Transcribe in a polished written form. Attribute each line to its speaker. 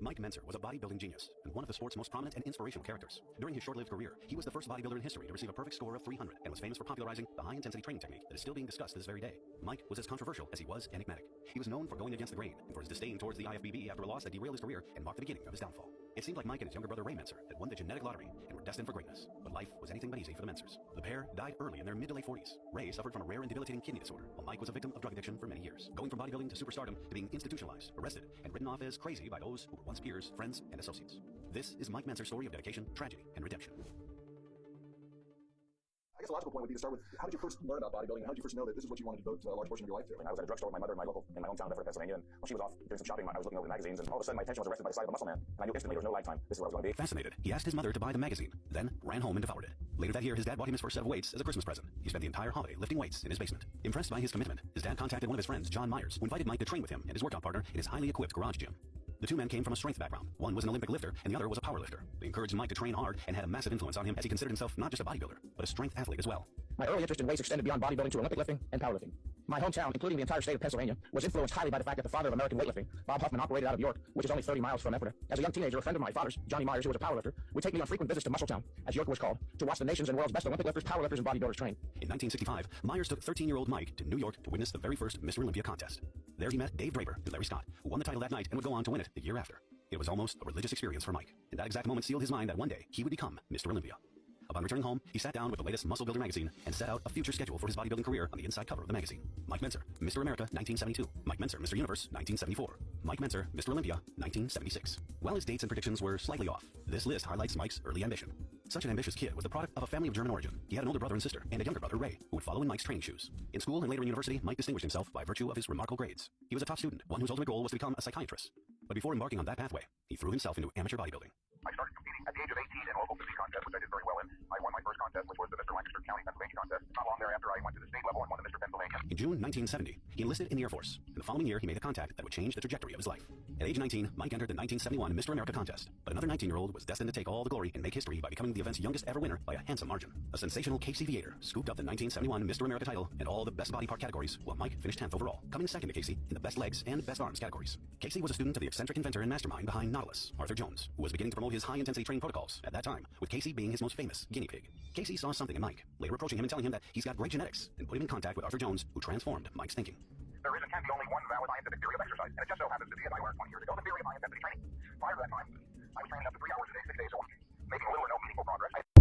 Speaker 1: Mike Mentzer was a bodybuilding genius and one of the sport's most prominent and inspirational characters. During his short-lived career, he was the first bodybuilder in history to receive a perfect score of 300 and was famous for popularizing the high-intensity training technique that is still being discussed this very day. Mike was as controversial as he was enigmatic. He was known for going against the grain and for his disdain towards the IFBB after a loss that derailed his career and marked the beginning of his downfall. It seemed like Mike and his younger brother Ray Mentzer had won the genetic lottery and were destined for greatness. But life was anything but easy for the Mentzers. The pair died early in their mid to late 40s. Ray suffered from a rare and debilitating kidney disorder, while Mike was a victim of drug addiction for many years, going from bodybuilding to superstardom to being institutionalized, arrested, and written off as crazy by those who were once peers, friends, and associates. This is Mike Mentzer's story of dedication, tragedy, and redemption.
Speaker 2: I guess a logical point would be to start with, how did you first learn about bodybuilding, and how did you first know that this is what you wanted to devote a large portion of your life to?
Speaker 3: I was at a drugstore with my mother in my hometown of Bedford, Pennsylvania, and while she was off doing some shopping, I was looking over the magazines, and all of a sudden my attention was arrested by the sight of a muscle man, and I knew instantly there was no lifetime. This is where I was going to be.
Speaker 1: Fascinated, he asked his mother to buy the magazine, then ran home and devoured it. Later that year, his dad bought him his first set of weights as a Christmas present. He spent the entire holiday lifting weights in his basement. Impressed by his commitment, his dad contacted one of his friends, John Myers, who invited Mike to train with him and his workout partner in his highly equipped garage gym. The two men came from a strength background. One was an Olympic lifter, and the other was a power lifter. They encouraged Mike to train hard and had a massive influence on him as he considered himself not just a bodybuilder, but a strength athlete as well.
Speaker 3: My early interest in weights extended beyond bodybuilding to Olympic lifting and powerlifting. My hometown, including the entire state of Pennsylvania, was influenced highly by the fact that the father of American weightlifting, Bob Huffman, operated out of York, which is only 30 miles from Ephrata. As a young teenager, a friend of my father's, Johnny Myers, who was a powerlifter, would take me on frequent visits to Muscletown, as York was called, to watch the nation's and world's best Olympic lifters, powerlifters, and bodybuilders train.
Speaker 1: In 1965, Myers took 13-year-old Mike to New York to witness the very first Mr. Olympia contest. There he met Dave Draper and Larry Scott, who won the title that night and would go on to win it the year after. It was almost a religious experience for Mike, and that exact moment sealed his mind that one day he would become Mr. Olympia. Upon returning home, he sat down with the latest Muscle Builder magazine and set out a future schedule for his bodybuilding career on the inside cover of the magazine. Mike Mentzer, Mr. America, 1972. Mike Mentzer, Mr. Universe, 1974. Mike Mentzer, Mr. Olympia, 1976. While his dates and predictions were slightly off, this list highlights Mike's early ambition. Such an ambitious kid was the product of a family of German origin. He had an older brother and sister, and a younger brother, Ray, who would follow in Mike's training shoes. In school and later in university, Mike distinguished himself by virtue of his remarkable grades. He was a top student, one whose ultimate goal was to become a psychiatrist. But before embarking on that pathway, he threw himself into amateur bodybuilding.
Speaker 4: I started competing at the age of 18 in a local physique contest, which I did very well in. I won my first contest, which was the Mr. Lancaster County, Pennsylvania contest. Not long thereafter, I went to the state level and won the Mr. Pennsylvania.
Speaker 1: In June 1970, he enlisted in the Air Force, and the following year he made a contact that would change the trajectory of his life. At age 19, Mike entered the 1971 Mr. America contest, but another 19-year-old was destined to take all the glory and make history by becoming the event's youngest ever winner by a handsome margin. A sensational Casey Viator scooped up the 1971 Mr. America title and all the best body part categories, while Mike finished 10th overall, coming second to Casey in the best legs and best arms categories. Casey was a student of the eccentric inventor and mastermind behind Nautilus, Arthur Jones, who was beginning to promote his high-intensity training protocols at that time, with Casey being his most famous guinea pig. Casey saw something in Mike, later approaching him and telling him that he's got great genetics, and put him in contact with Arthur Jones, who transformed Mike's thinking.
Speaker 4: There is and can be only one valid scientific theory of exercise, and it just so happens to be, as I learned 20 years ago, the theory of high-intensity training. Prior to that time, I was training up to 3 hours a day, 6 days a week, making little or no meaningful progress.